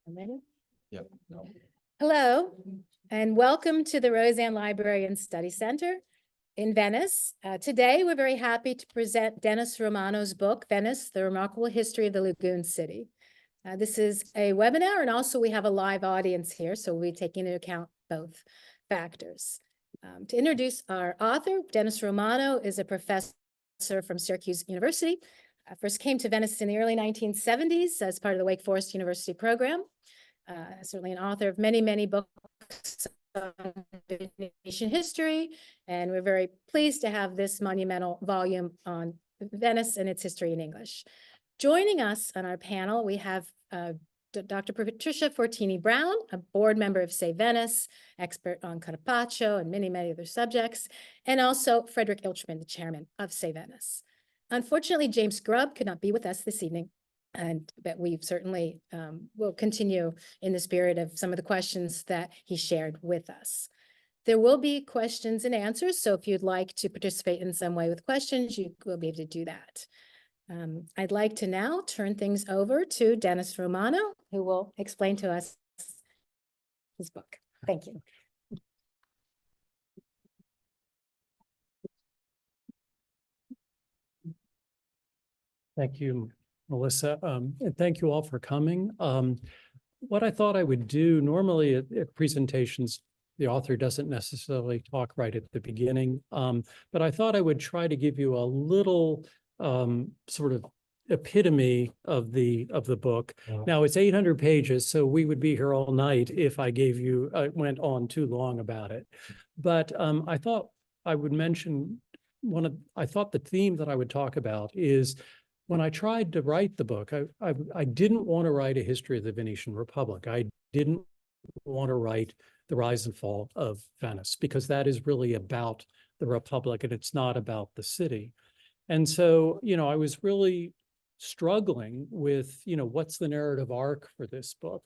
Ready? Yep. No. Hello, and welcome to the Rosand Library and Study Center in Venice. Today, we're very happy to present Dennis Romano's book, Venice, The Remarkable History of the Lagoon City. This is a webinar, and also we have a live audience here, so we'll be taking into account both factors. To introduce our author, Dennis Romano is a professor from Syracuse University. First came to Venice in the early 1970s as part of the Wake Forest University program. Certainly an author of many, many books on Venetian history, and we're very pleased to have this monumental volume on Venice and its history in English. Joining us on our panel, we have Dr. Patricia Fortini Brown, a board member of Say Venice, expert on Carpaccio and many, many other subjects, and also Frederick Ilchman, the chairman of Say Venice. Unfortunately, James Grubb could not be with us this evening, but we certainly will continue in the spirit of some of the questions that he shared with us. There will be questions and answers, so if you'd like to participate in some way with questions, you will be able to do that. I'd like to now turn things over to Dennis Romano, who will explain to us his book. Thank you. Thank you, Melissa, and thank you all for coming. What I thought I would do, normally at presentations, the author doesn't necessarily talk right at the beginning, but I thought I would try to give you a little sort of epitome of the book. Wow. Now it's 800 pages, so we would be here all night if I went on too long about it. But I thought I would mention I thought the theme that I would talk about is, when I tried to write the book, I didn't want to write a history of the Venetian Republic. I didn't want to write the rise and fall of Venice, because that is really about the Republic and it's not about the city. And so, I was really struggling with, what's the narrative arc for this book?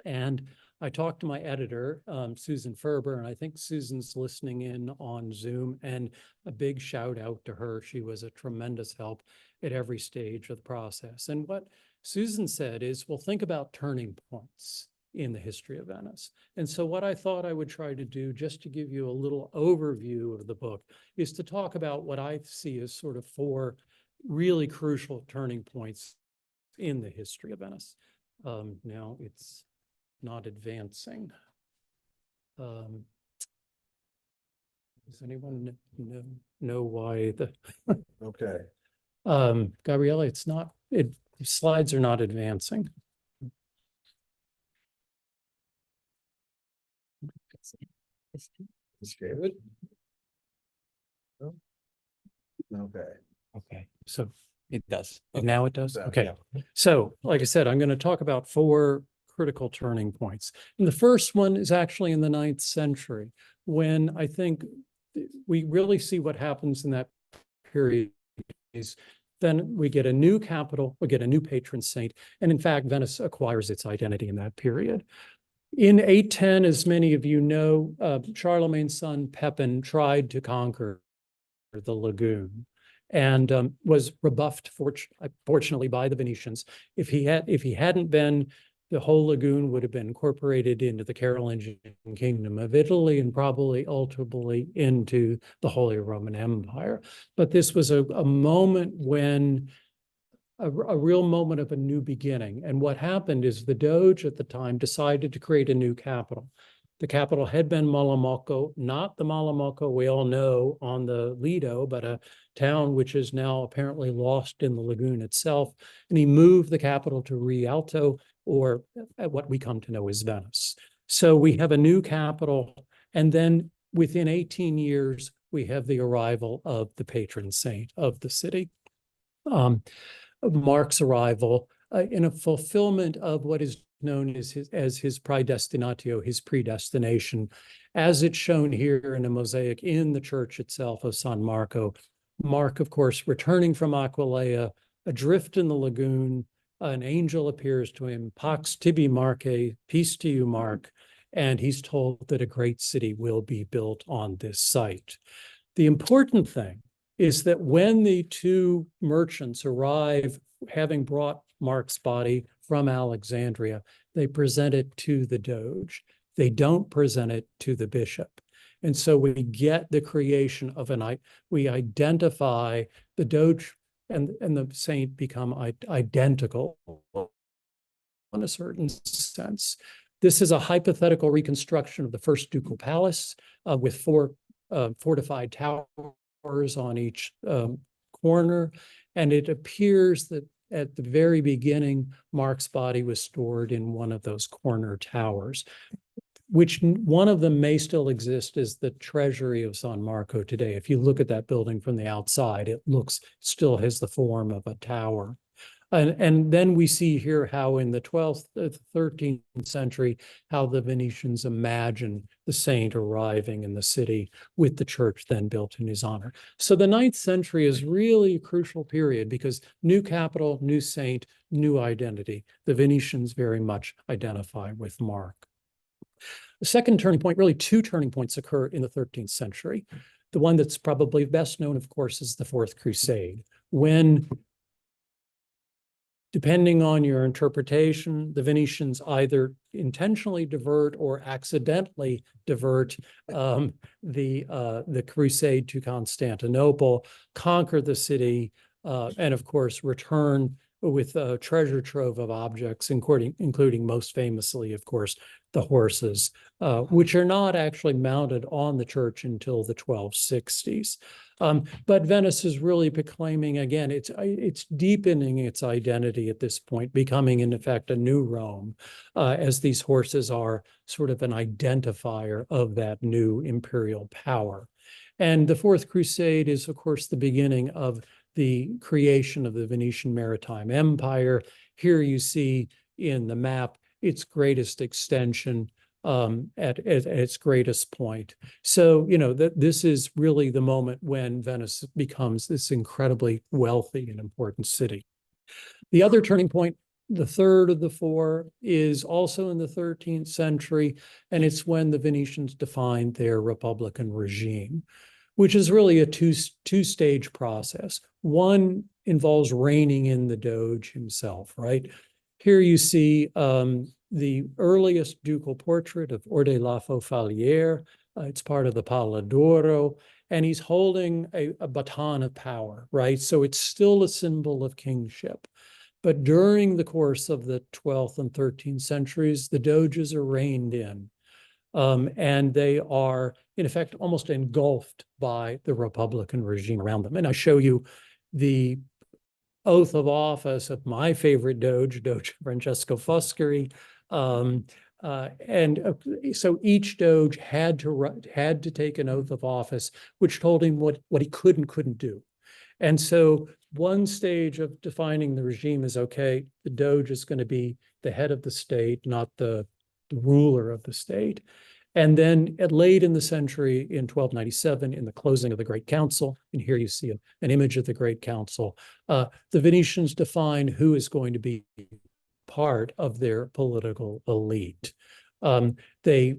And I talked to my editor, Susan Ferber, and I think Susan's listening in on Zoom, and a big shout out to her. She was a tremendous help at every stage of the process. And what Susan said is, well, think about turning points in the history of Venice. And so what I thought I would try to do, just to give you a little overview of the book, is to talk about what I see as sort of 4 really crucial turning points in the history of Venice. Now it's not advancing. Does anyone know why the Okay. Gabriella, slides are not advancing. Is David? No? Okay. Okay, so It does. now it does. Okay. Yeah. So, like I said, I'm going to talk about 4 critical turning points. And the first one is actually in the 9th century, when I think we really see what happens in that period is then we get a new capital, we get a new patron saint, and in fact, Venice acquires its identity in that period. In 810, as many of you know, Charlemagne's son Pepin tried to conquer the lagoon and was rebuffed, fortunately, by the Venetians. If he hadn't been, the whole lagoon would have been incorporated into the Carolingian Kingdom of Italy and probably ultimately into the Holy Roman Empire. But this was a moment when a real moment of a new beginning. And what happened is the Doge at the time decided to create a new capital. The capital had been Malamocco, not the Malamocco we all know on the Lido, but a town which is now apparently lost in the lagoon itself. And he moved the capital to Rialto, or what we come to know as Venice. So we have a new capital, and then within 18 years, we have the arrival of the patron saint of the city. Mark's arrival in a fulfillment of what is known as his praedestinatio, his predestination, as it's shown here in a mosaic in the church itself of San Marco. Mark, of course, returning from Aquileia, adrift in the lagoon, an angel appears to him, Pax tibi Marque, peace to you, Mark, and he's told that a great city will be built on this site. The important thing is that when the 2 merchants arrive, having brought Mark's body from Alexandria, they present it to the Doge. They don't present it to the bishop. And so we get the creation of we identify the Doge and the saint become identical in a certain sense. This is a hypothetical reconstruction of the first ducal palace with four fortified towers on each corner. And it appears that at the very beginning, Mark's body was stored in one of those corner towers, which one of them may still exist as the treasury of San Marco today. If you look at that building from the outside, it still has the form of a tower. And then we see here how in the 12th, 13th century, how the Venetians imagined the saint arriving in the city with the church then built in his honor. So the 9th century is really a crucial period because new capital, new saint, new identity. The Venetians very much identify with Mark. The second turning point, really two turning points occur in the 13th century. The one that's probably best known, of course, is the Fourth Crusade, when, depending on your interpretation, the Venetians either intentionally divert or accidentally divert the crusade to Constantinople, conquer the city, and of course return with a treasure trove of objects, including most famously, of course, the horses, which are not actually mounted on the church until the 1260s. But Venice is really proclaiming, again, it's deepening its identity at this point, becoming, in effect, a new Rome, as these horses are sort of an identifier of that new imperial power. And the Fourth Crusade is, of course, the beginning of the creation of the Venetian Maritime Empire. Here you see in the map its greatest extension at its greatest point. So, you know, this is really the moment when Venice becomes this incredibly wealthy and important city. The other turning point, the third of the four, is also in the 13th century, and it's when the Venetians defined their republican regime, which is really a two-stage process. One involves reining in the Doge himself, right? Here you see the earliest ducal portrait of Orde la Faux-Falière. It's part of the Palla d'Oro, and he's holding a baton of power, right? So it's still a symbol of kingship. But during the course of the 12th and 13th centuries, the Doges are reined in. And they are, in effect, almost engulfed by the republican regime around them. And I show you the oath of office of my favorite Doge Francesco Foscari. So each Doge had to take an oath of office, which told him what he could and couldn't do. And so one stage of defining the regime is, okay, the Doge is going to be the head of the state, not the ruler of the state. And then late in the century, in 1297, in the closing of the Great Council, and here you see an image of the Great Council, the Venetians define who is going to be part of their political elite. They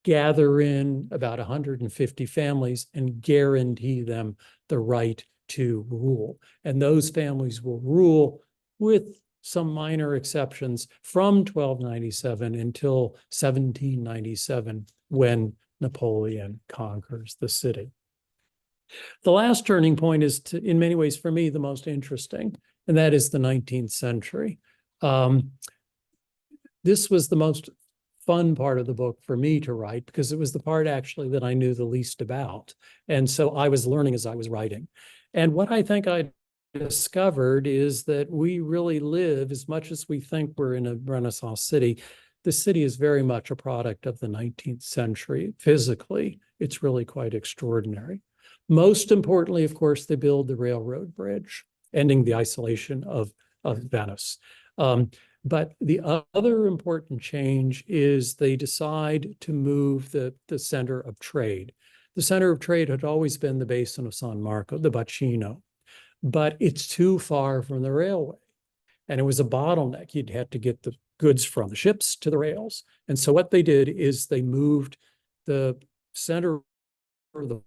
gather in about 150 families and guarantee them the right to rule. And those families will rule with some minor exceptions from 1297 until 1797, when Napoleon conquers the city. The last turning point is, in many ways, for me, the most interesting, and that is the 19th century. This was the most fun part of the book for me to write because it was the part actually that I knew the least about. And so I was learning as I was writing. And what I think I discovered is that we really live, as much as we think we're in a Renaissance city, the city is very much a product of the 19th century. Physically, it's really quite extraordinary. Most importantly, of course, they build the railroad bridge, ending the isolation of Venice. But the other important change is they decide to move the center of trade. The center of trade had always been the basin of San Marco, the Bacino, but it's too far from the railway. And it was a bottleneck. You'd have to get the goods from the ships to the rails. And so what they did is they moved the center or the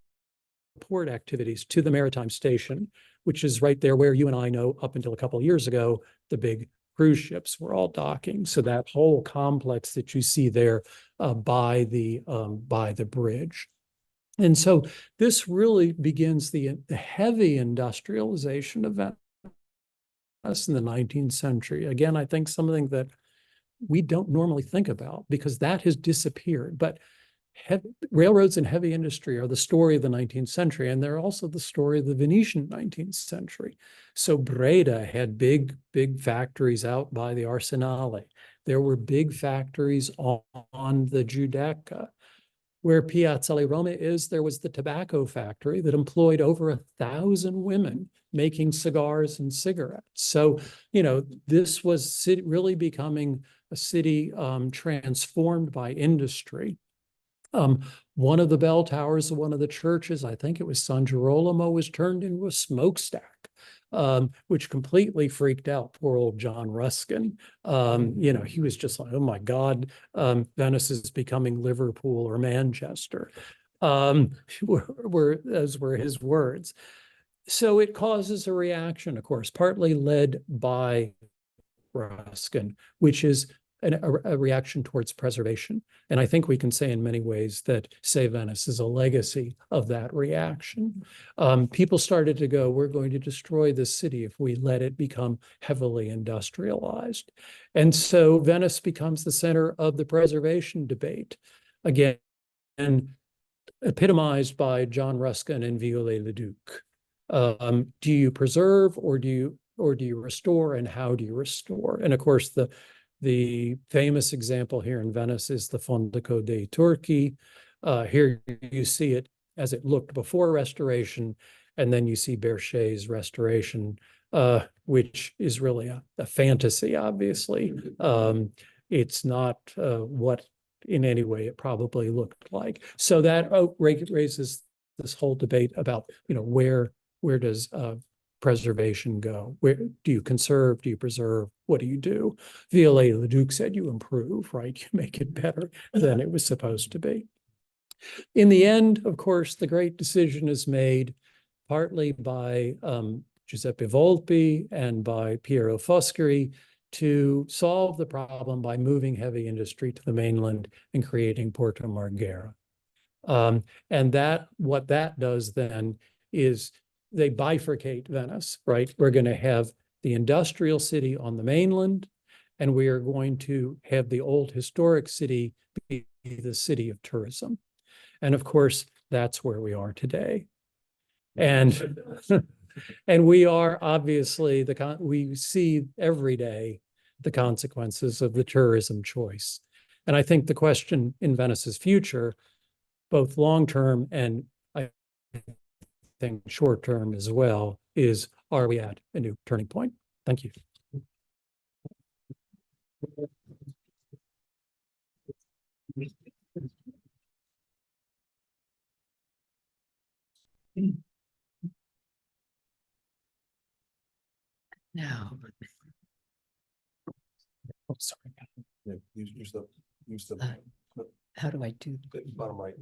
port activities to the maritime station, which is right there where you and I know up until a couple of years ago, the big cruise ships were all docking. So that whole complex that you see there by the bridge. And so this really begins the heavy industrialization of Venice in the 19th century. Again, I think something that we don't normally think about because that has disappeared. But railroads and heavy industry are the story of the 19th century, and they're also the story of the Venetian 19th century. So Breda had big factories out by the Arsenale. There were big factories on the Giudecca. Where Piazzale Roma is, there was the tobacco factory that employed over 1,000 women making cigars and cigarettes. So, this was really becoming a city transformed by industry. One of the bell towers of one of the churches, I think it was San Girolamo, was turned into a smokestack, which completely freaked out poor old John Ruskin. He was just like, oh my God, Venice is becoming Liverpool or Manchester, those were his words. So it causes a reaction, of course, partly led by Ruskin, which is a reaction towards preservation. And I think we can say in many ways that Save Venice is a legacy of that reaction. People started to go, we're going to destroy this city if we let it become heavily industrialized. And so Venice becomes the center of the preservation debate. Again, and epitomized by John Ruskin and Viollet-le-Duc. Do you preserve or do you restore, and how do you restore? And of course, the famous example here in Venice is the Fondaco dei Turchi. Here you see it as it looked before restoration, and then you see Berchet's restoration, which is really a fantasy, obviously. It's not what in any way it probably looked like. So that raises this whole debate about, where does preservation go? Where do you conserve? Do you preserve? What do you do? Viollet-le-Duc said you improve, right? You make it better than it was supposed to be. In the end, of course, the great decision is made partly by Giuseppe Volpi and by Piero Foscari to solve the problem by moving heavy industry to the mainland and creating Porto Marghera. And what that does then is they bifurcate Venice, right? We're going to have the industrial city on the mainland, and we are going to have the old historic city be the city of tourism. And of course, that's where we are today. And, and we are obviously, we see every day the consequences of the tourism choice. And I think the question in Venice's future, both long-term and I think short-term as well, is, are we at a new turning point? Thank you. No. Oh, sorry. Yeah, use the How do I do? bottom right.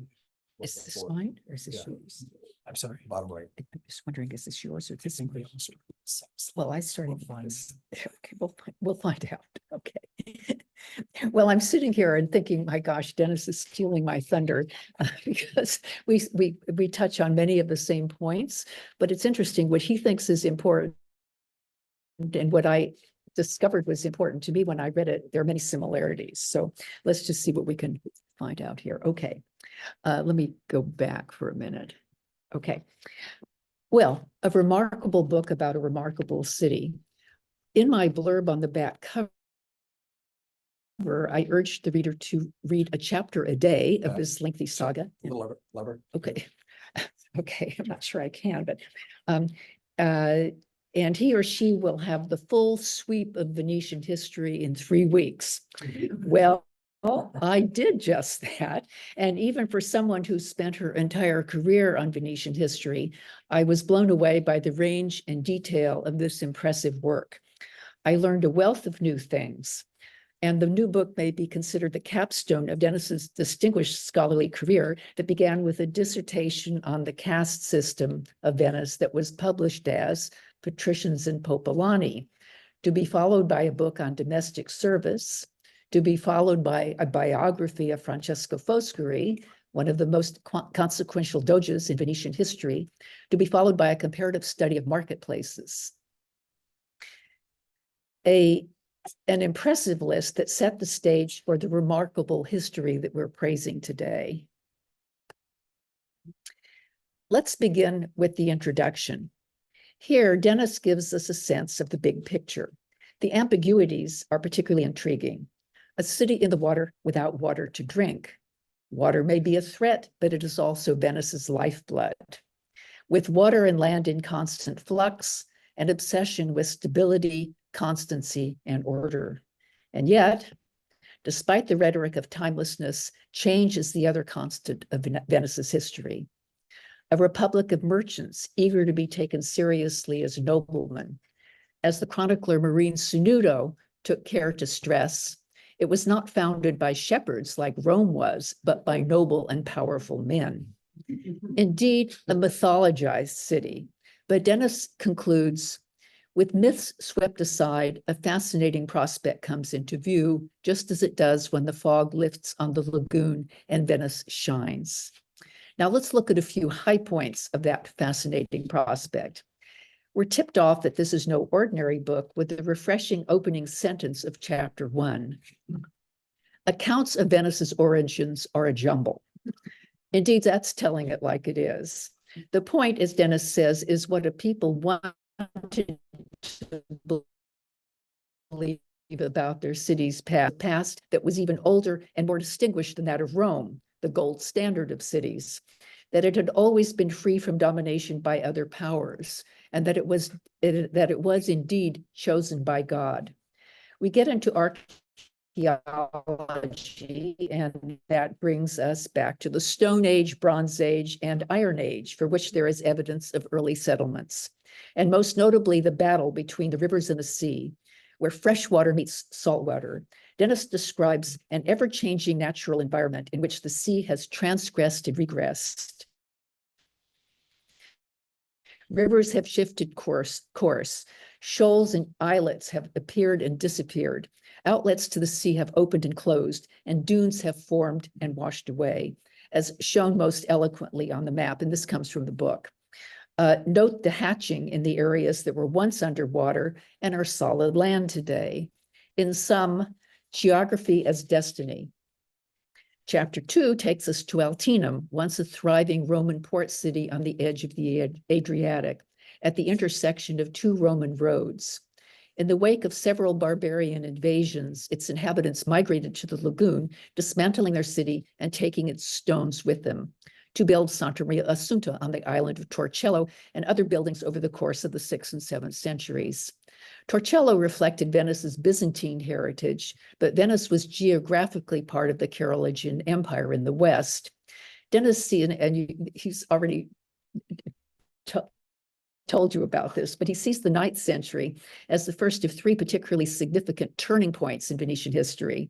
Is this mine or is this Yeah. yours? I'm sorry. Bottom right. I'm just wondering, is this yours or this? Somebody else. Well, I started this. Okay, we'll find out. Okay. Well, I'm sitting here and thinking, my gosh, Dennis is stealing my thunder because we touch on many of the same points, but it's interesting what he thinks is important and what I discovered was important to me when I read it. There are many similarities. So let's just see what we can find out here. Okay. Let me go back for a minute. Okay. Well, a remarkable book about a remarkable city. In my blurb on the back cover, I urged the reader to read a chapter a day of this lengthy saga. Lever. Okay. Okay, I'm not sure I can, but and he or she will have the full sweep of Venetian history in 3 weeks. Well, I did just that. And even for someone who spent her entire career on Venetian history, I was blown away by the range and detail of this impressive work. I learned a wealth of new things. And the new book may be considered the capstone of Dennis's distinguished scholarly career that began with a dissertation on the caste system of Venice that was published as Patricians and Popolani. to be followed by a book on domestic service, to be followed by a biography of Francesco Foscari, one of the most consequential doges in Venetian history, to be followed by a comparative study of marketplaces. An impressive list that set the stage for the remarkable history that we're praising today. Let's begin with the introduction. Here, Dennis gives us a sense of the big picture. The ambiguities are particularly intriguing. A city in the water without water to drink. Water may be a threat, but it is also Venice's lifeblood. With water and land in constant flux, an obsession with stability, constancy, and order. And yet, despite the rhetoric of timelessness, change is the other constant of Venice's history. A republic of merchants eager to be taken seriously as noblemen. As the chronicler Marine Sunudo took care to stress, it was not founded by shepherds like Rome was, but by noble and powerful men. Indeed, a mythologized city. But Dennis concludes, with myths swept aside, a fascinating prospect comes into view, just as it does when the fog lifts on the lagoon and Venice shines. Now let's look at a few high points of that fascinating prospect. We're tipped off that this is no ordinary book with the refreshing opening sentence of chapter 1. Accounts of Venice's origins are a jumble. Indeed, that's telling it like it is. The point, as Dennis says, is what a people wanted to believe about their city's past that was even older and more distinguished than that of Rome, the gold standard of cities, that it had always been free from domination by other powers, and that it was indeed chosen by God. We get into archaeology, and that brings us back to the Stone Age, Bronze Age, and Iron Age, for which there is evidence of early settlements, and most notably the battle between the rivers and the sea, where fresh water meets salt water. Dennis describes an ever-changing natural environment in which the sea has transgressed and regressed. Rivers have shifted course. Shoals and islets have appeared and disappeared. Outlets to the sea have opened and closed, and dunes have formed and washed away, as shown most eloquently on the map, and this comes from the book. Note the hatching in the areas that were once underwater and are solid land today. In sum, geography as destiny. Chapter 2 takes us to Altinum, once a thriving Roman port city on the edge of the Adriatic, at the intersection of two Roman roads. In the wake of several barbarian invasions, its inhabitants migrated to the lagoon, dismantling their city and taking its stones with them, to build Santa Maria Assunta on the island of Torcello and other buildings over the course of the 6th and 7th centuries. Torcello reflected Venice's Byzantine heritage, but Venice was geographically part of the Carolingian Empire in the West. Dennis, and he's already told you about this, but he sees the 9th century as the first of 3 particularly significant turning points in Venetian history.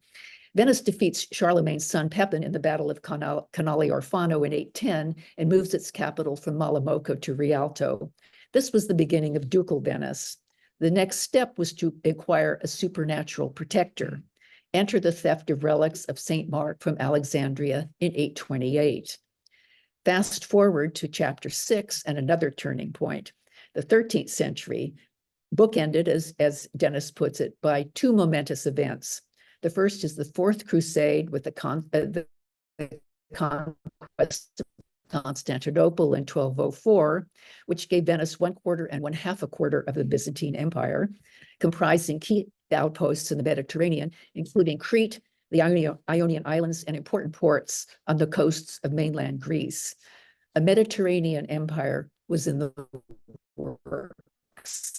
Venice defeats Charlemagne's son Pepin in the Battle of Canale Orfano in 810 and moves its capital from Malamocco to Rialto. This was the beginning of Ducal Venice. The next step was to acquire a supernatural protector. Enter the theft of relics of St. Mark from Alexandria in 828. Fast forward to chapter 6 and another turning point. The 13th century, bookended, as Dennis puts it, by 2 momentous events. The first is the Fourth Crusade with the conquest of Constantinople in 1204, which gave Venice 1/4 and 1/2 of the Byzantine Empire, comprising key outposts in the Mediterranean, including Crete, the Ionian Islands, and important ports on the coasts of mainland Greece. A Mediterranean empire was in the works.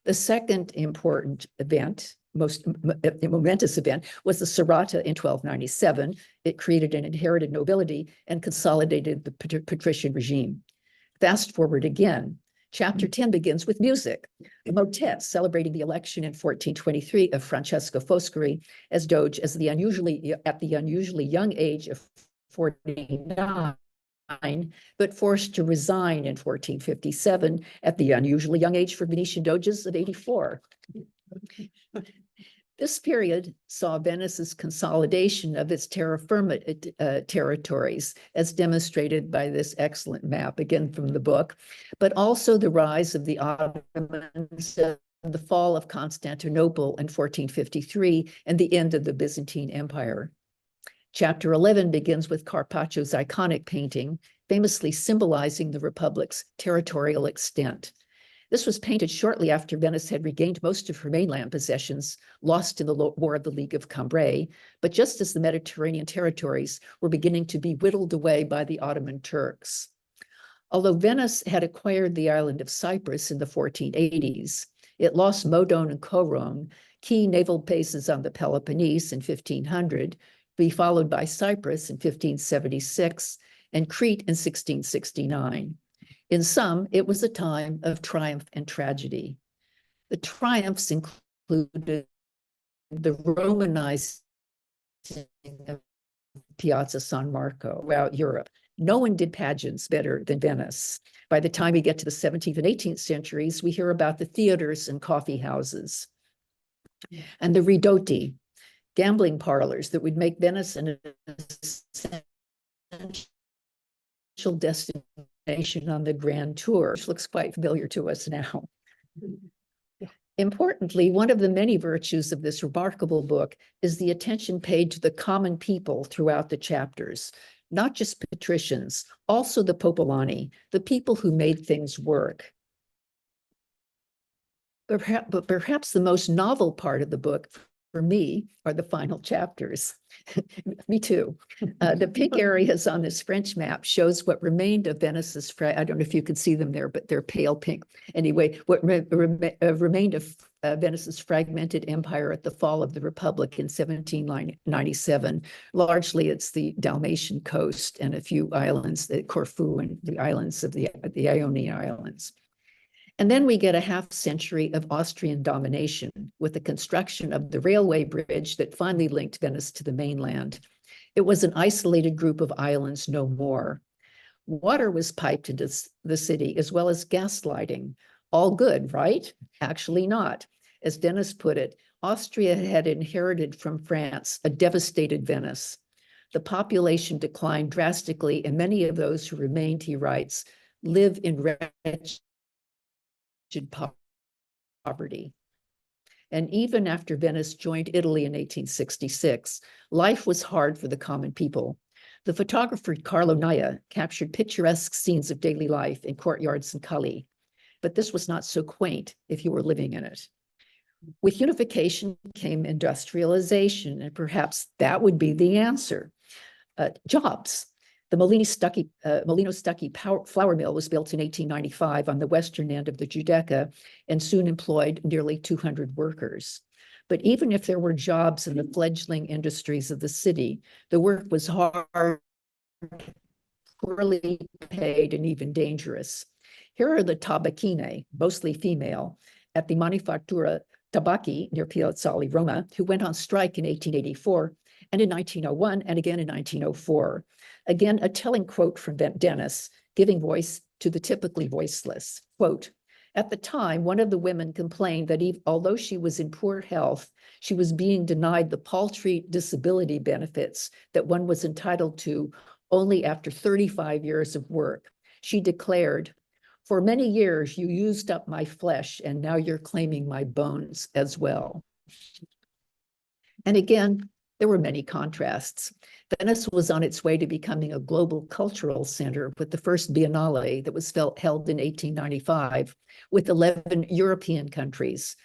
The second important event, most momentous event, was the Serrata in 1297. It created an inherited nobility and consolidated the patrician regime. Fast forward again. Chapter 10 begins with music, a motet celebrating the election in 1423 of Francesco Foscari as Doge at the unusually young age of 49. but forced to resign in 1457 at the unusually young age for Venetian doges of 84. This period saw Venice's consolidation of its terra firma territories, as demonstrated by this excellent map, again from the book, but also the rise of the Ottomans, the fall of Constantinople in 1453, and the end of the Byzantine Empire. Chapter 11 begins with Carpaccio's iconic painting, famously symbolizing the Republic's territorial extent. This was painted shortly after Venice had regained most of her mainland possessions, lost in the War of the League of Cambrai, but just as the Mediterranean territories were beginning to be whittled away by the Ottoman Turks. Although Venice had acquired the island of Cyprus in the 1480s, it lost Modon and Coron, key naval bases on the Peloponnese in 1500, be followed by Cyprus in 1576 and Crete in 1669. In sum, it was a time of triumph and tragedy. The triumphs included the Romanizing of Piazza San Marco throughout Europe. No one did pageants better than Venice. By the time we get to the 17th and 18th centuries, we hear about the theaters and coffee houses and the ridotti, gambling parlors that would make Venice an essential destination on the Grand Tour, which looks quite familiar to us now. Importantly, one of the many virtues of this remarkable book is the attention paid to the common people throughout the chapters, not just patricians, also the popolani, the people who made things work. But perhaps the most novel part of the book for me are the final chapters. Me too. The pink areas on this French map shows what remained of Venice's, I don't know if you can see them there, but they're pale pink. Anyway, what remained of Venice's fragmented empire at the fall of the Republic in 1797. Largely, it's the Dalmatian coast and a few islands, Corfu and the islands of the Ionian Islands. And then we get a half century of Austrian domination with the construction of the railway bridge that finally linked Venice to the mainland. It was an isolated group of islands no more. Water was piped into the city as well as gas lighting. All good, right? Actually not. As Dennis put it, Austria had inherited from France a devastated Venice. The population declined drastically, and many of those who remained, he writes, live in wretched poverty. And even after Venice joined Italy in 1866, life was hard for the common people. The photographer Carlo Naya captured picturesque scenes of daily life in courtyards and cully, but this was not so quaint if you were living in it. With unification came industrialization, and perhaps that would be the answer. Jobs. The Molino Stucchi flour mill was built in 1895 on the western end of the Giudecca and soon employed nearly 200 workers. But even if there were jobs in the fledgling industries of the city, the work was hard, poorly paid, and even dangerous. Here are the tabacchine, mostly female, at the Manifattura Tabacchi near Piazzale, Roma, who went on strike in 1884 and in 1901 and again in 1904. Again, a telling quote from Dennis, giving voice to the typically voiceless. Quote, at the time, one of the women complained that although she was in poor health, she was being denied the paltry disability benefits that one was entitled to only after 35 years of work. She declared, for many years, you used up my flesh, and now you're claiming my bones as well. And again, there were many contrasts. Venice was on its way to becoming a global cultural center with the first Biennale that was held in 1895 with 11 European countries,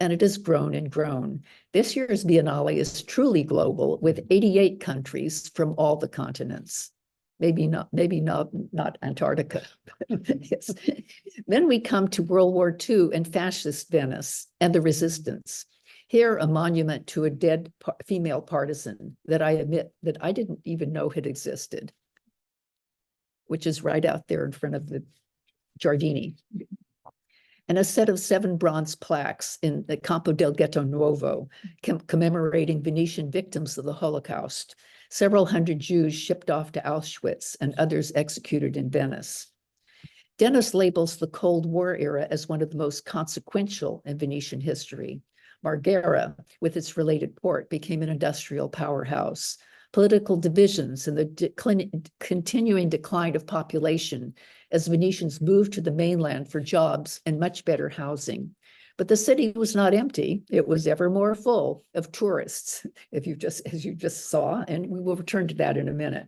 and it has grown and grown. This year's Biennale is truly global with 88 countries from all the continents. Maybe not Antarctica. Yes. Then we come to World War II and fascist Venice and the resistance. Here, a monument to a dead female partisan that I admit that I didn't even know had existed, which is right out there in front of the Giardini. And a set of 7 bronze plaques in the Campo del Ghetto Nuovo commemorating Venetian victims of the Holocaust. Several hundred Jews shipped off to Auschwitz and others executed in Venice. Dennis labels the Cold War era as one of the most consequential in Venetian history. Marghera, with its related port, became an industrial powerhouse. Political divisions and the continuing decline of population as Venetians moved to the mainland for jobs and much better housing. But the city was not empty. It was ever more full of tourists, as you just saw, and we will return to that in a minute.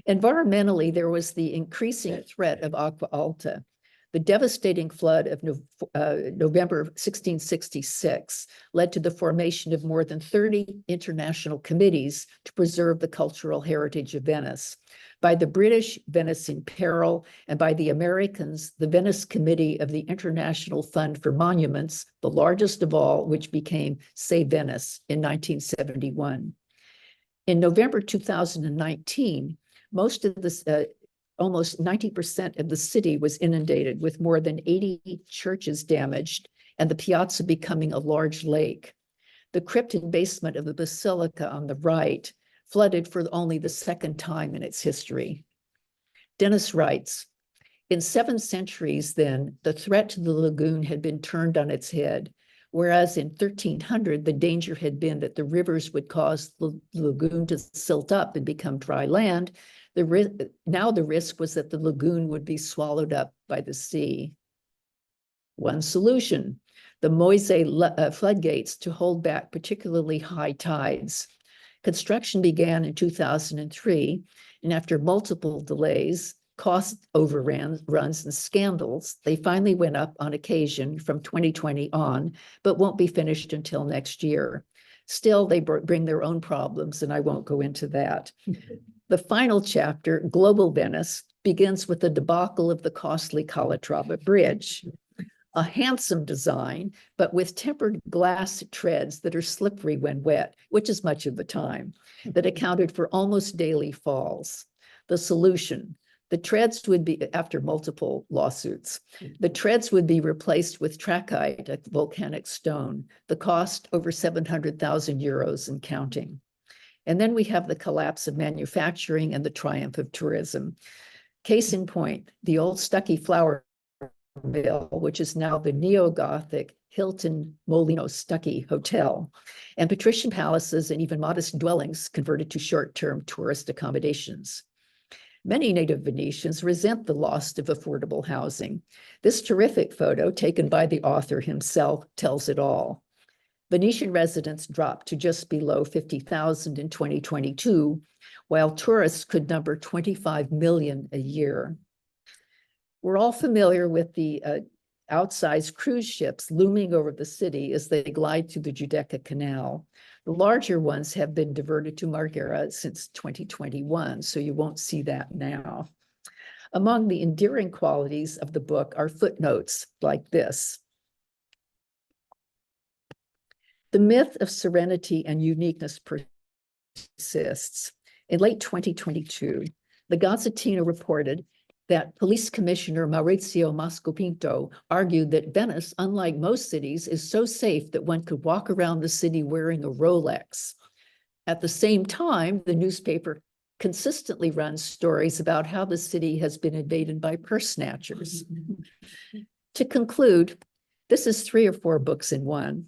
Environmentally, there was the increasing threat of aqua alta. The devastating flood of November 1666 led to the formation of more than 30 international committees to preserve the cultural heritage of Venice. By the British, Venice in Peril, and by the Americans, the Venice Committee of the International Fund for Monuments, the largest of all, which became Save Venice in 1971. In November 2019, most of this, almost 90% of the city was inundated, with more than 80 churches damaged and the piazza becoming a large lake. The crypt and basement of the basilica on the right flooded for only the second time in its history. Dennis writes, in 7 centuries then, the threat to the lagoon had been turned on its head, whereas in 1300, the danger had been that the rivers would cause the lagoon to silt up and become dry land. Now the risk was that the lagoon would be swallowed up by the sea. One solution, the Moise floodgates to hold back particularly high tides. Construction began in 2003, and after multiple delays, cost overruns and scandals, they finally went up on occasion from 2020 on, but won't be finished until next year. Still, they bring their own problems, and I won't go into that. The final chapter, Global Venice, begins with the debacle of the costly Calatrava Bridge. A handsome design, but with tempered glass treads that are slippery when wet, which is much of the time, that accounted for almost daily falls. The solution, the treads would be, after multiple lawsuits, the treads would be replaced with trachyte, a volcanic stone, the cost over 700,000 euros and counting. And then we have the collapse of manufacturing and the triumph of tourism. Case in point, the old Stuckey flour mill, which is now the neo-Gothic Hilton Molino Stuckey Hotel, and patrician palaces and even modest dwellings converted to short-term tourist accommodations. Many native Venetians resent the loss of affordable housing. This terrific photo, taken by the author himself, tells it all. Venetian residents dropped to just below 50,000 in 2022, while tourists could number 25 million a year. We're all familiar with the outsized cruise ships looming over the city as they glide through the Giudecca Canal. The larger ones have been diverted to Marghera since 2021, so you won't see that now. Among the endearing qualities of the book are footnotes like this. The myth of serenity and uniqueness persists. In late 2022, the Gazzettino reported that Police Commissioner Maurizio Mascopinto argued that Venice, unlike most cities, is so safe that one could walk around the city wearing a Rolex. At the same time, the newspaper consistently runs stories about how the city has been invaded by purse snatchers. To conclude, this is 3 or 4 books in one.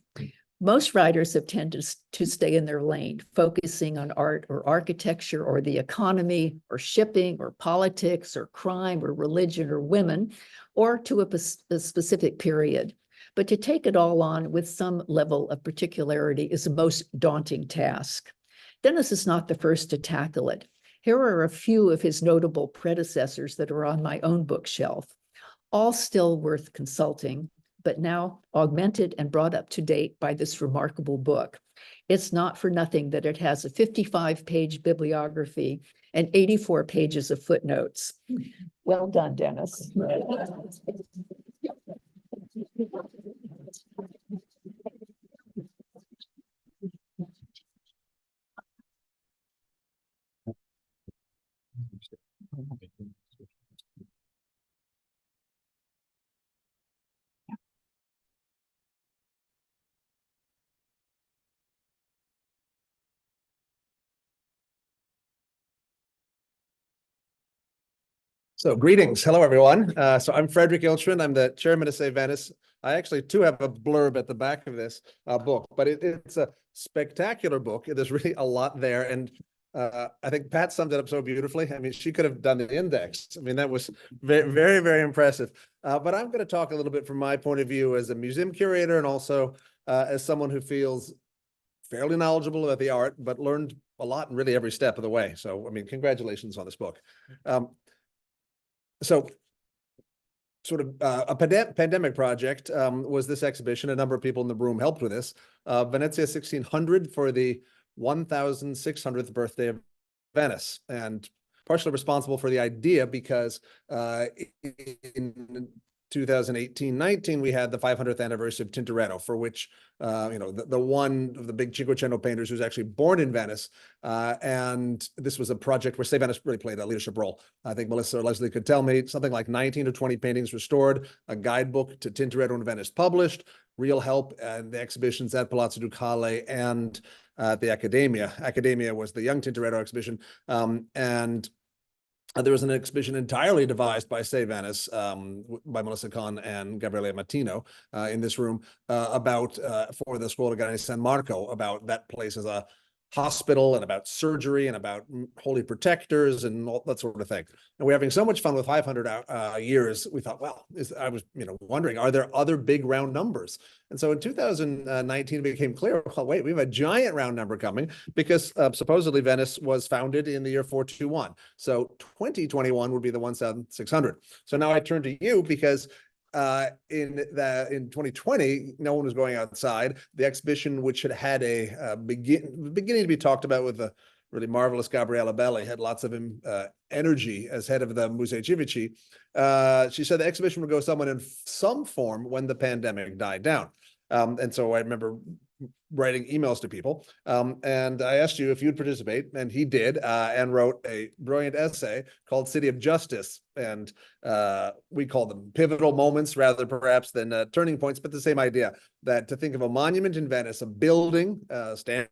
Most writers have tended to stay in their lane, focusing on art or architecture or the economy or shipping or politics or crime or religion or women, or to a specific period. But to take it all on with some level of particularity is a most daunting task. Dennis is not the first to tackle it. Here are a few of his notable predecessors that are on my own bookshelf, all still worth consulting, but now augmented and brought up to date by this remarkable book. It's not for nothing that it has a 55-page bibliography and 84 pages of footnotes. Well done, Dennis. So greetings. Hello, everyone. So I'm Frederick Ilchman. I'm the chairman of Save Venice. I actually too have a blurb at the back of this book, but it's a spectacular book. There's really a lot there. And I think Pat summed it up so beautifully. I mean, she could have done the index. I mean, that was very, very, very impressive. But I'm going to talk a little bit from my point of view as a museum curator and also as someone who feels fairly knowledgeable about the art, but learned a lot in really every step of the way. So, I mean, congratulations on this book. So sort of a pandemic project was this exhibition. A number of people in the room helped with this. Venezia 1600 for the 1600th birthday of Venice, and partially responsible for the idea because in 2018-19, we had the 500th anniversary of Tintoretto, for which, the one of the big Cinquecento painters who's actually born in Venice. And this was a project where Save Venice really played a leadership role. I think Melissa or Leslie could tell me something like 19 or 20 paintings restored, a guidebook to Tintoretto in Venice published, real help and the exhibitions at Palazzo Ducale and the Accademia. Accademia was the Young Tintoretto exhibition. And there was an exhibition entirely devised by Save Venice, by Melissa Kahn and Gabriele Mattino in this room about, for the Scuola Gare San Marco, about that place as a hospital and about surgery and about holy protectors and all that sort of thing. And we're having so much fun with 500 years. We thought, well, I was wondering, are there other big round numbers? And so in 2019, it became clear, well, wait, we have a giant round number coming because supposedly Venice was founded in the year 421. So 2021 would be the 1600. So now I turn to you because in 2020, no one was going outside. The exhibition, which had a beginning to be talked about with the really marvelous Gabriella Belli, had lots of energy as head of the Musei Civici. She said the exhibition would go somewhat in some form when the pandemic died down. And so I remember writing emails to people, and I asked you if you'd participate, and he did, and wrote a brilliant essay called City of Justice. And we call them pivotal moments rather perhaps than turning points, but the same idea, that to think of a monument in Venice, a building standing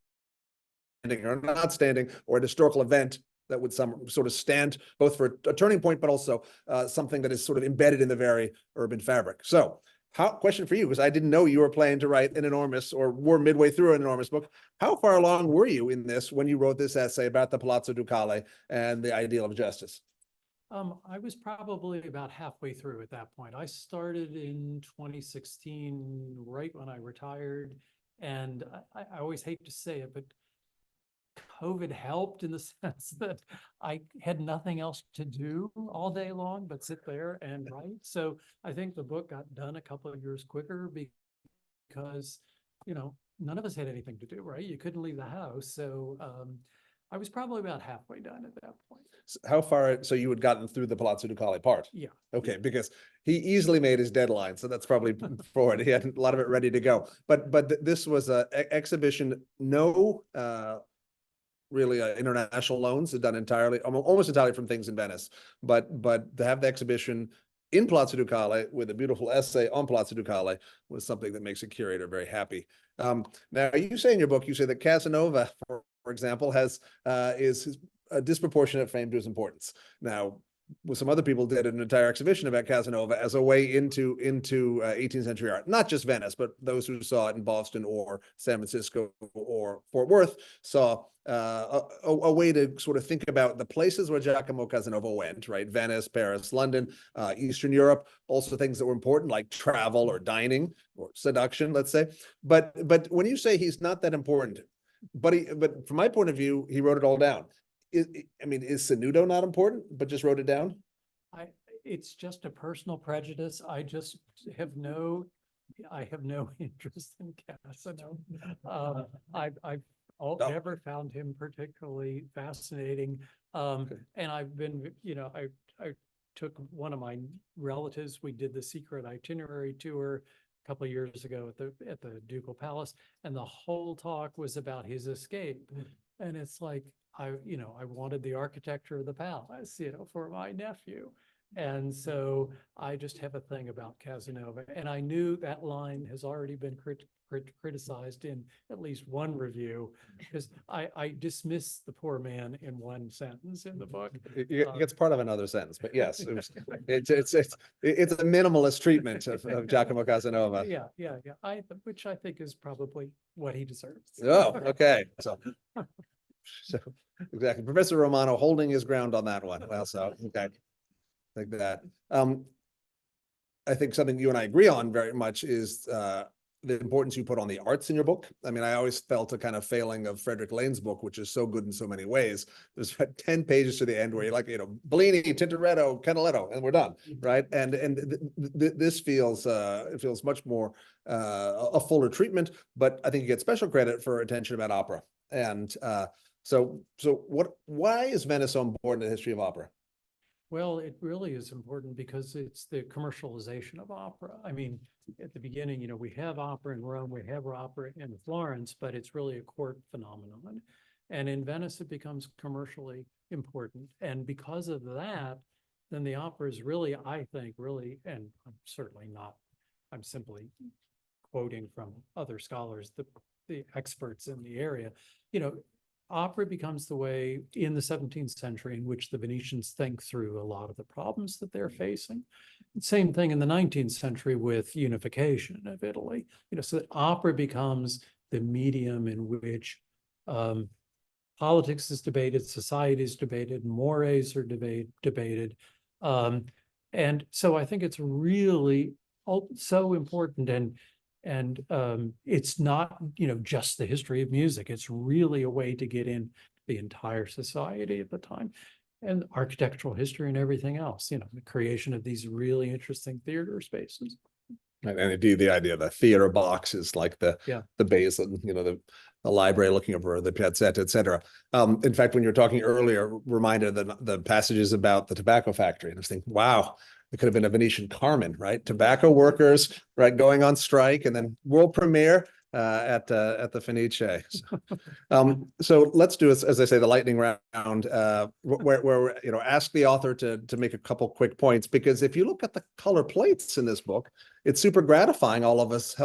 or not standing, or an historical event that would some sort of stand both for a turning point, but also something that is sort of embedded in the very urban fabric. So question for you, because I didn't know you were planning to write an enormous, or were midway through an enormous book. How far along were you in this when you wrote this essay about the Palazzo Ducale and the ideal of justice? I was probably about halfway through at that point. I started in 2016, right when I retired. And I always hate to say it, but COVID helped in the sense that I had nothing else to do all day long but sit there and write. So I think the book got done a couple of years quicker because, none of us had anything to do, right? You couldn't leave the house. So I was probably about halfway done at that point. So how far, so you had gotten through the Palazzo Ducale part? Yeah. Okay, because he easily made his deadline, so that's probably forward. He had a lot of it ready to go. But this was a exhibition, no really international loans are done entirely, almost entirely from things in Venice. But to have the exhibition in Palazzo Ducale with a beautiful essay on Palazzo Ducale was something that makes a curator very happy. Now, you say in your book, you say that Casanova, for example, is a disproportionate fame to his importance. Now, with some other people did an entire exhibition about Casanova as a way into 18th century art. Not just Venice, but those who saw it in Boston or San Francisco or Fort Worth saw a way to sort of think about the places where Giacomo Casanova went, right? Venice, Paris, London, Eastern Europe, also things that were important like travel or dining or seduction, let's say. But when you say he's not that important, but from my point of view, he wrote it all down. Is Sanudo not important, but just wrote it down? It's just a personal prejudice. I have no interest in Casanova. I've never found him particularly fascinating. And I've been, I took one of my relatives. We did the secret itinerary tour a couple of years ago at the Ducal Palace, and the whole talk was about his escape. And it's like, I wanted the architecture of the palace, for my nephew. And so I just have a thing about Casanova. And I knew that line has already been criticized in at least one review, because I dismiss the poor man in one sentence in the book. It's part of another sentence, but yes, it's a minimalist treatment of Giacomo Casanova. Yeah. Which I think is probably what he deserves. Oh, okay. So exactly. Professor Romano holding his ground on that one. Well, so okay. Like that. I think something you and I agree on very much is the importance you put on the arts in your book. I mean, I always felt a kind of failing of Frederick Lane's book, which is so good in so many ways. There's 10 pages to the end where you're like, Bellini, Tintoretto, Canaletto, and we're done, right? And this feels it feels much more a fuller treatment, but I think you get special credit for attention about opera. And so why is Venice so important in the history of opera? Well, it really is important because it's the commercialization of opera. I mean, at the beginning, we have opera in Rome, we have opera in Florence, but it's really a court phenomenon. And in Venice, it becomes commercially important. And because of that, then the opera is really, I think, and I'm certainly not, I'm simply quoting from other scholars, the experts in the area, opera becomes the way in the 17th century in which the Venetians think through a lot of the problems that they're facing. Same thing in the 19th century with unification of Italy. So that opera becomes the medium in which politics is debated, society is debated, mores are debated. And so I think it's really so important. And it's not, just the history of music. It's really a way to get in the entire society at the time, and architectural history and everything else, the creation of these really interesting theater spaces. And indeed, the idea of the theater box is like the base, the library looking over the piazzetta, et cetera. In fact, when you were talking earlier, reminded the passages about the tobacco factory, and I was thinking, wow, it could have been a Venetian Carmen, right? Tobacco workers, right, going on strike, and then world premiere at the Fenice. So let's do, as I say, the lightning round, where ask the author to make a couple quick points, because if you look at the color plates in this book, it's super gratifying, all of us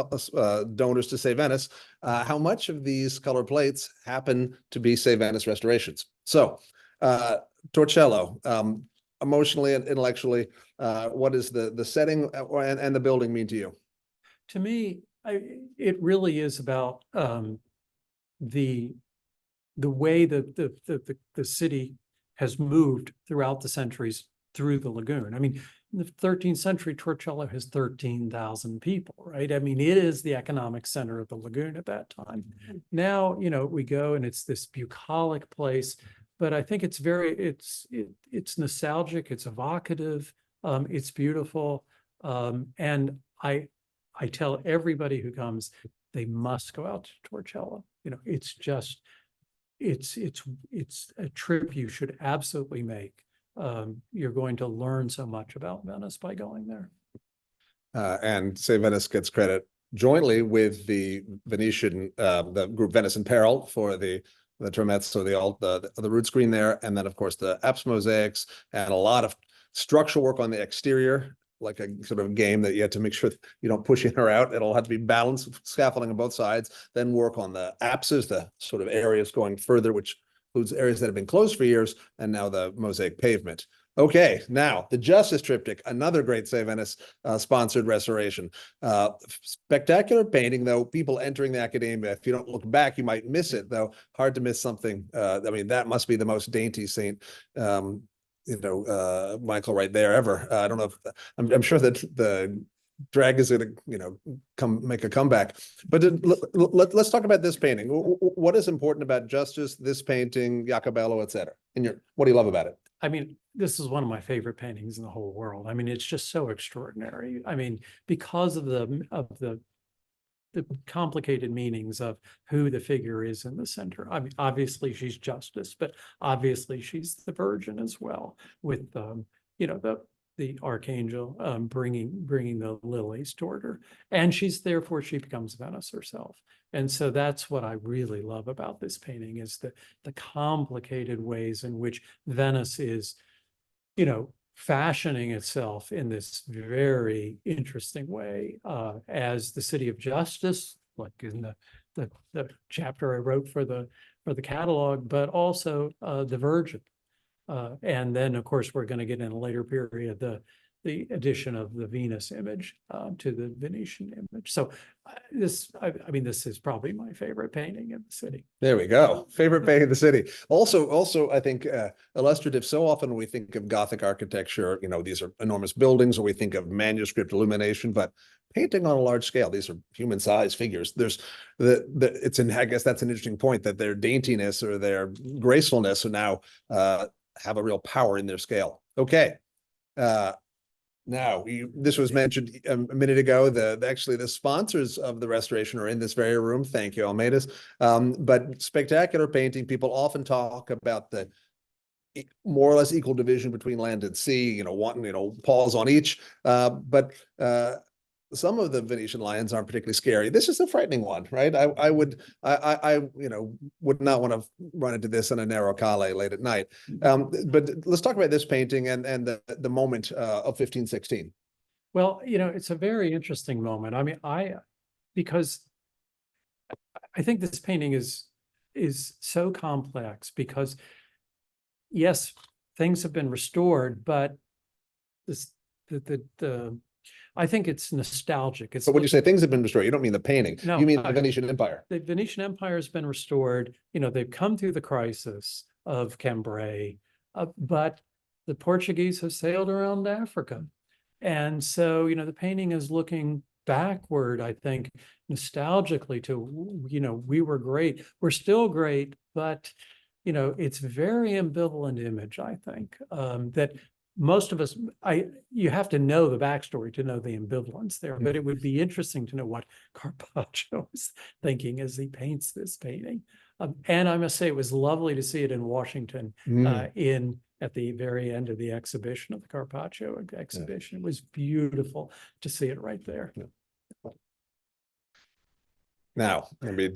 donors to Save Venice, how much of these color plates happen to be Save Venice restorations. So Torcello, emotionally and intellectually, what is the setting and the building mean to you? To me, it really is about the way that the city has moved throughout the centuries through the lagoon. I mean, in the 13th century, Torcello has 13,000 people, right? I mean, it is the economic center of the lagoon at that time. Now, we go and it's this bucolic place, but I think it's it's nostalgic, it's evocative, it's beautiful, and I tell everybody who comes, they must go out to Torcello. It's just, it's a trip you should absolutely make. You're going to learn so much about Venice by going there. And Save Venice gets credit jointly with the Venetian, the group Venice in Peril for the tramezzo, the root screen there, and then of course the apse mosaics and a lot of structural work on the exterior, like a sort of game that you have to make sure you don't push in or out. It'll have to be balanced, scaffolding on both sides, then work on the apses, the sort of areas going further, which includes areas that have been closed for years, and now the mosaic pavement. Okay, now the Justice Triptych, another great Save Venice sponsored restoration. Spectacular painting, though. People entering the academia, if you don't look back, you might miss it, though. Hard to miss something. I mean, that must be the most dainty Saint, Michael, right there ever. I don't know if I'm sure that the drag is going to, come make a comeback. But let's talk about this painting. What is important about Justice, this painting, Jacobello, et cetera? What do you love about it? I mean, this is one of my favorite paintings in the whole world. I mean, it's just so extraordinary. I mean, because of the complicated meanings of who the figure is in the center. I mean, obviously she's Justice, but obviously she's the Virgin as well, with the archangel bringing the lilies toward her, and therefore she becomes Venice herself. And so that's what I really love about this painting, is the complicated ways in which Venice is, fashioning itself in this very interesting way as the city of justice, like in the chapter I wrote for the catalog, but also the Virgin. And then, of course, we're going to get in a later period the addition of the Venus image to the Venetian image. So I mean, this is probably my favorite painting in the city. There we go. Favorite painting in the city. Also, I think illustrative. So often when we think of Gothic architecture, these are enormous buildings, or we think of manuscript illumination, but painting on a large scale, these are human-sized figures. There's I guess that's an interesting point, that their daintiness or their gracefulness now have a real power in their scale. Okay. Now, this was mentioned a minute ago. Actually, the sponsors of the restoration are in this very room. Thank you, Almeidas. But spectacular painting. People often talk about the more or less equal division between land and sea. Paws on each. But some of the Venetian lions aren't particularly scary. This is a frightening one, right? I would not want to run into this in a narrow calle late at night. But let's talk about this painting and the moment of 1516. Well, it's a very interesting moment. I mean, because I think this painting is so complex, because yes, things have been restored, but I think it's nostalgic. But when you say things have been restored, you don't mean the painting. No, you mean the Venetian Empire. The Venetian Empire has been restored. They've come through the crisis of Cambrai, but the Portuguese have sailed around Africa. And so, the painting is looking backward, I think, nostalgically to, we were great. We're still great, but, it's very ambivalent image, I think, that most of us, you have to know the backstory to know the ambivalence there, but it would be interesting to know what Carpaccio is thinking as he paints this painting. And I must say, it was lovely to see it in Washington, at the very end of the exhibition, of the Carpaccio exhibition. It was beautiful to see it right there. Now, I mean,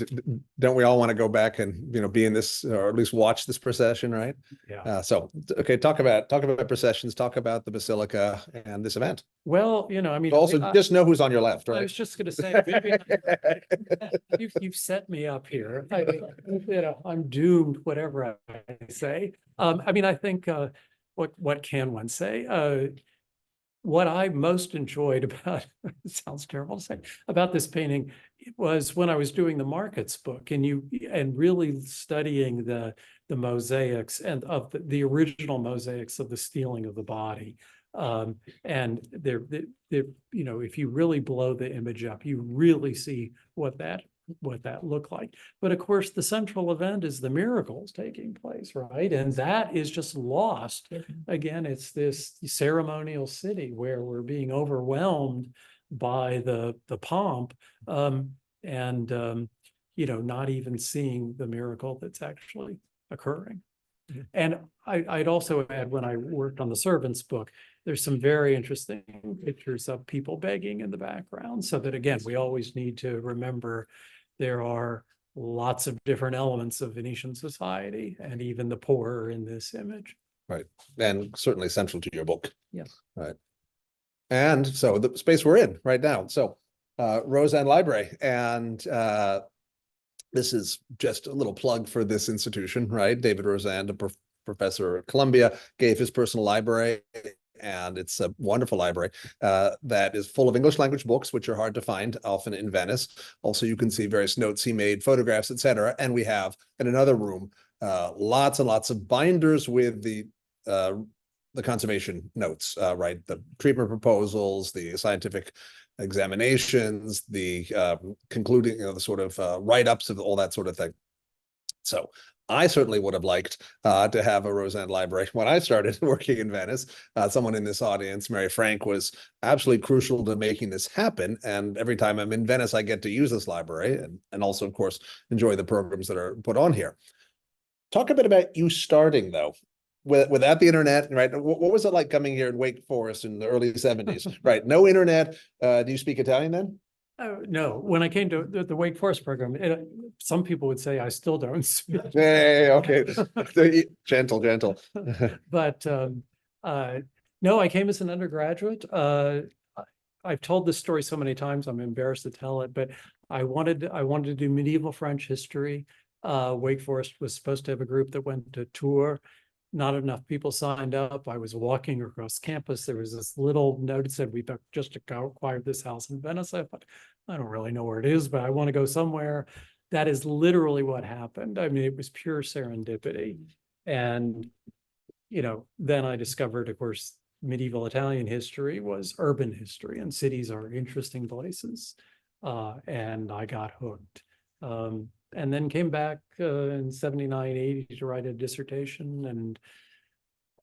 don't we all want to go back and be in this, or at least watch this procession, right? Yeah. So okay, talk about processions, talk about the Basilica and this event. Well, I mean, also just know who's on your left, right? I was just going to say, you've set me up here. I'm doomed, whatever I say. I mean, I think what can one say? What I most enjoyed about, it sounds terrible to say, about this painting was when I was doing the Markets book, and really studying the mosaics and of the original mosaics of the stealing of the body. And they're if you really blow the image up, you really see what that looked like. But of course, the central event is the miracles taking place, right? And that is just lost. Again, it's this ceremonial city where we're being overwhelmed by the pomp, and not even seeing the miracle that's actually occurring. And I'd also add, when I worked on the servants book, there's some very interesting pictures of people begging in the background, so that, again, we always need to remember there are lots of different elements of Venetian society, and even the poor are in this image. Right. And certainly central to your book. Yes. Right. And so the space we're in right now. So Rosand Library, and this is just a little plug for this institution, right? David Rosand, a professor at Columbia, gave his personal library, and it's a wonderful library that is full of English language books, which are hard to find, often in Venice. Also, you can see various notes he made, photographs, etc. And we have in another room lots and lots of binders with the conservation notes, right? The treatment proposals, the scientific examinations, the concluding, the sort of write-ups of all that sort of thing. So I certainly would have liked to have a Rosand library when I started working in Venice. Someone in this audience, Mary Frank, was absolutely crucial to making this happen. And every time I'm in Venice, I get to use this library, and also, of course, enjoy the programs that are put on here. Talk a bit about you starting, though. Without the internet, right? What was it like coming here in Wake Forest in the early 70s? Right, no internet. Do you speak Italian then? No, when I came to the Wake Forest program, some people would say I still don't speak. Hey, okay, gentle. But no, I came as an undergraduate. I've told this story so many times, I'm embarrassed to tell it, but I wanted to do medieval French history. Wake Forest was supposed to have a group that went to tour. Not enough people signed up. I was walking across campus. There was this little note that said, "We've just acquired this house in Venice." I thought, I don't really know where it is, but I want to go somewhere. That is literally what happened. I mean, it was pure serendipity. And, then I discovered, of course, medieval Italian history was urban history, and cities are interesting places. And I got hooked. And then came back in 79, 80 to write a dissertation, and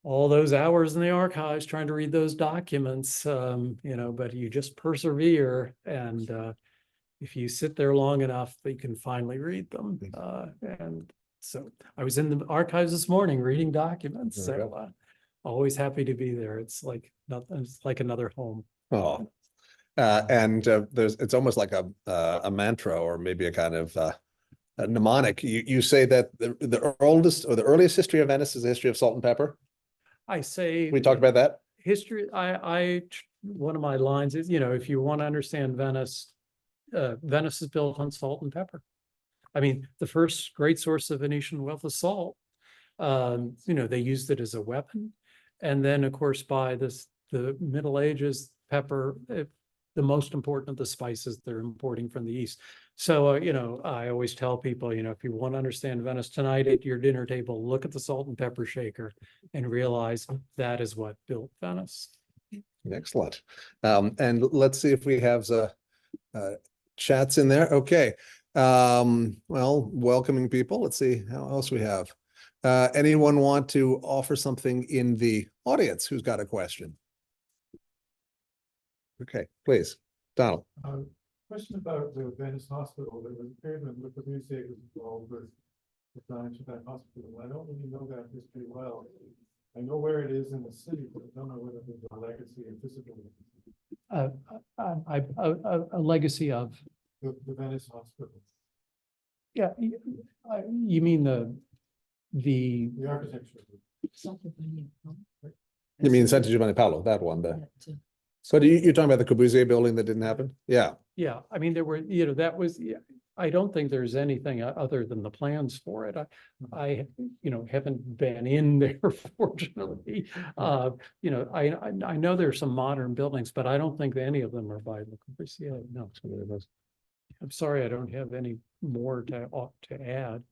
all those hours in the archives trying to read those documents, but you just persevere. And if you sit there long enough, you can finally read them. And so I was in the archives this morning reading documents. So always happy to be there. It's like another home. Oh, it's almost like a mantra, or maybe a kind of a mnemonic. You say that the oldest or the earliest history of Venice is the history of salt and pepper. I say We talked about that. History. One of my lines is, if you want to understand Venice, Venice is built on salt and pepper. I mean, the first great source of Venetian wealth is salt. They used it as a weapon, and then, of course, by the Middle Ages, pepper, the most important of the spices they're importing from the East. So, I always tell people, if you want to understand Venice tonight at your dinner table, look at the salt and pepper shaker and realize that is what built Venice. Excellent. And let's see if we have chats in there. Okay. Well, welcoming people. Let's see how else we have. Anyone want to offer something in the audience who's got a question? Okay, please, Donald. Question about the Venice Hospital. There was a period when the Corbusier was involved with the design of that hospital. I don't really know that history well. I know where it is in the city, but I don't know whether there's a legacy of physical. A legacy of The Venice Hospital. Yeah, you mean the architecture. You mean Santa Giovanni Paolo, that one there. So you're talking about the Corbusier building that didn't happen? Yeah. Yeah, I mean, there were, that was, I don't think there's anything other than the plans for it. I haven't been in there, fortunately. I know there's some modern buildings, but I don't think any of them are by Le Corbusier. No, I'm sorry, I don't have any more to add.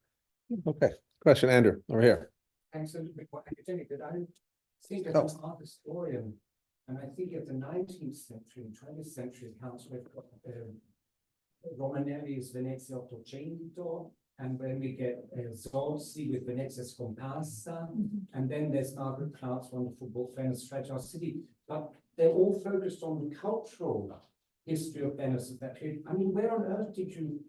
Okay, question, Andrew, over here. Thanks, academic, but I think as an art historian, and I think of the 19th century and 20th century accounts, we've got Romanelli's Venezia Ottocento, and when we get Zorzi with Venezia Scomparsa, and then there's Margaret Clark's wonderful book, Venice, Fragile City, but they're all focused on the cultural history of Venice at that period. I mean, where on earth did you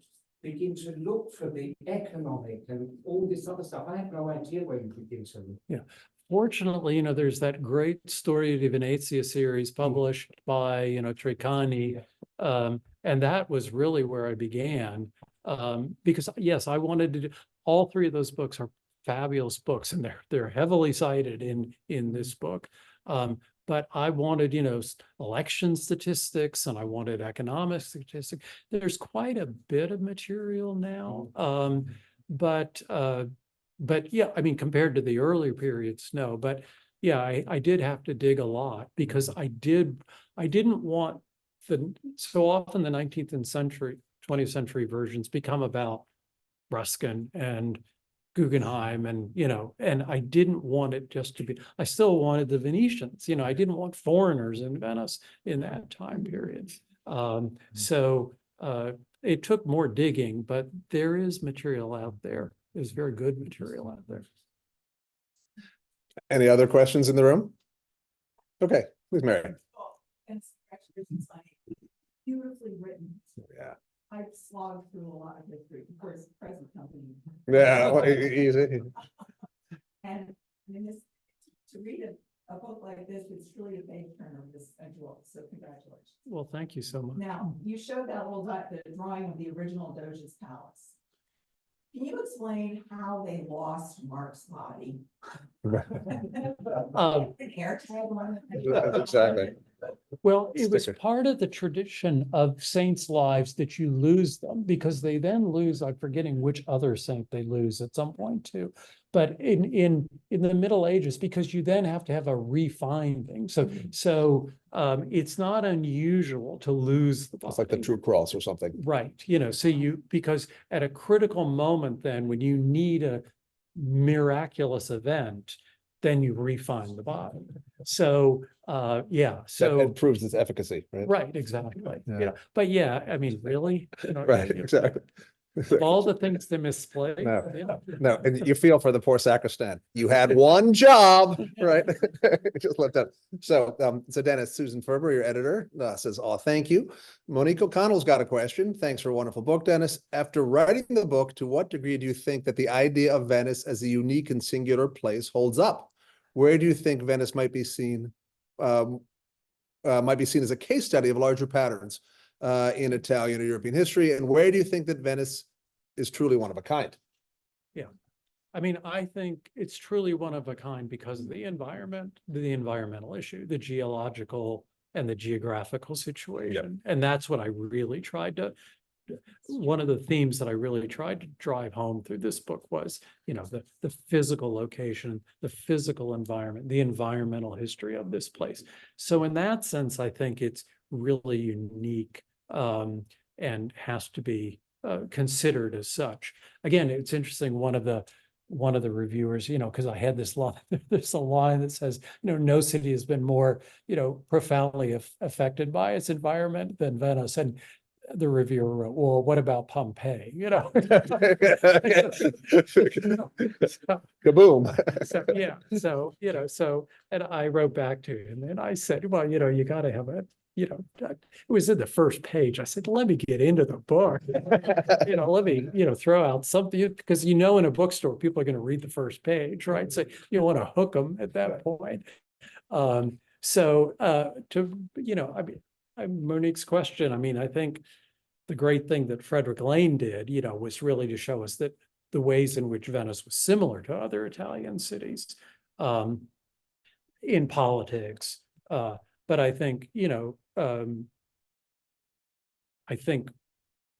begin to look for the economic and all this other stuff? I have no idea where you begin to look. Yeah. Fortunately, there's that great Storia di Venezia series published by, Treccani. And that was really where I began. Because yes, I wanted to do, all three of those books are fabulous books, and they're heavily cited in this book. But I wanted, election statistics, and I wanted economic statistics. There's quite a bit of material now. But yeah, I mean, compared to the earlier periods, no. But yeah, I did have to dig a lot, because I didn't want so often the 19th and 20th century versions become about Ruskin and Guggenheim, and and I didn't want it just to be, I still wanted the Venetians, I didn't want foreigners in Venice in that time period. So it took more digging, but there is material out there. There's very good material out there. Any other questions in the room? Okay, please, Mary. Beautifully written. Yeah. I've slogged through a lot of history, of course, present company. Yeah, well, easy. And to read a book like this, it's really a page turner of this schedule. So congratulations. Well, thank you so much. Now, you showed that the drawing of the original Doge's palace. Can you explain how they lost Mark's body? Um, An air tag on it? Exactly. Well, it was Sticker. part of the tradition of saints' lives that you lose them because they then lose, I'm forgetting which other saint they lose at some point too. But in the Middle Ages, because you then have to have a refinding. So it's not unusual to lose the It's like the body. True Cross or something. Right, so because at a critical moment then, when you need a miraculous event, then you refine the body. So, yeah, That so, it proves its efficacy, right? right, exactly. Yeah. But yeah, I mean, really? Right, exactly. Of all the things to misplay. No. yeah. No, and you feel for the poor sacristan. You had one job, right? Just left out. So Dennis, Susan Ferber, your editor, says, "Oh, thank you." Monique O'Connell's got a question. Thanks for a wonderful book, Dennis. After writing the book, to what degree do you think that the idea of Venice as a unique and singular place holds up? Where do you think Venice might be seen as a case study of larger patterns in Italian or European history? And where do you think that Venice is truly one of a kind? I mean, I think it's truly one of a kind because of the environment, the environmental issue, the geological and the geographical situation. And that's what I really tried to, one of the themes that I really tried to drive home through this book was, the physical location, the physical environment, the environmental history of this place. So in that sense, I think it's really unique and has to be considered as such. Again, it's interesting, one of the reviewers, because I had this line, there's a line that says, no city has been more, profoundly affected by its environment than Venice. And the reviewer wrote, well, what about Pompeii? Kaboom. So, and I wrote back to him and I said, well, you got to have it was in the first page. I said, let me get into the book, let me, throw out something, because, in a bookstore, people are going to read the first page, right? So you want to hook them at that point. Monique's question, I think the great thing that Frederick Lane did, was really to show us that the ways in which Venice was similar to other Italian cities in politics. But I think, I think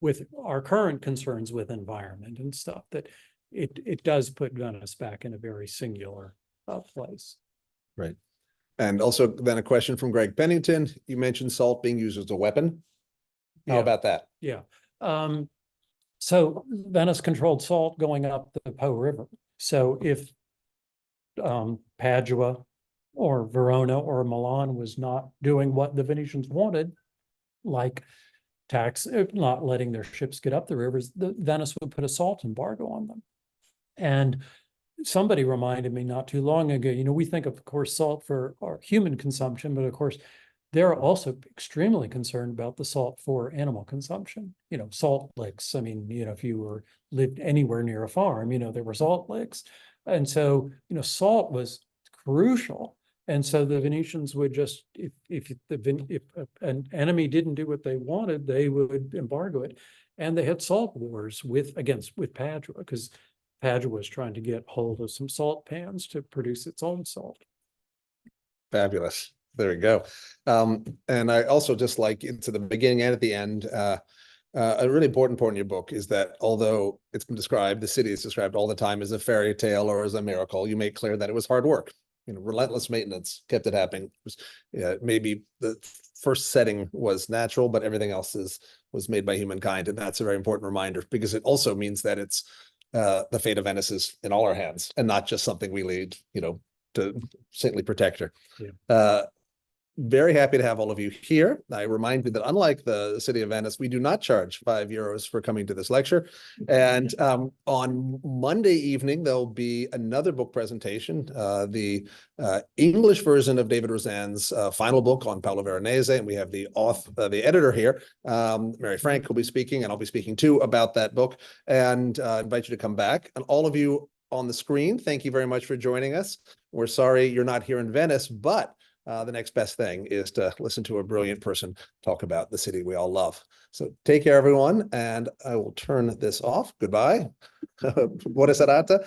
with our current concerns with environment and stuff, that it does put Venice back in a very singular place. Right. And also then a question from Greg Pennington. You mentioned salt being used as a weapon. How about that? Yeah. So Venice controlled salt going up the Po River. So if Padua or Verona or Milan was not doing what the Venetians wanted, like not letting their ships get up the rivers, Venice would put a salt embargo on them. And somebody reminded me not too long ago, we think of course, salt for our human consumption, but of course, they're also extremely concerned about the salt for animal consumption. Salt licks. If you lived anywhere near a farm, there were salt licks. And so, salt was crucial. And so the Venetians would just, if an enemy didn't do what they wanted, they would embargo it. And they had salt wars with Padua, because Padua was trying to get hold of some salt pans to produce its own salt. Fabulous. There we go. And I also just like into the beginning and at the end, a really important point in your book is that although it's been described, the city is described all the time as a fairy tale or as a miracle, you make clear that it was hard work. Relentless maintenance kept it happening. Maybe the first setting was natural, but everything else was made by humankind. And that's a very important reminder, because it also means that it's the fate of Venice is in all our hands and not just something we lead, to saintly protector. Yeah. Very happy to have all of you here. I remind you that unlike the city of Venice, we do not charge €5 for coming to this lecture. And on Monday evening, there'll be another book presentation, the English version of David Rosand's final book on Paolo Veronese. And we have the editor here, Mary Frank, who'll be speaking, and I'll be speaking too about that book, and invite you to come back. And all of you on the screen, thank you very much for joining us. We're sorry you're not here in Venice, but the next best thing is to listen to a brilliant person talk about the city we all love. So take care, everyone, and I will turn this off. Goodbye. Buona serata.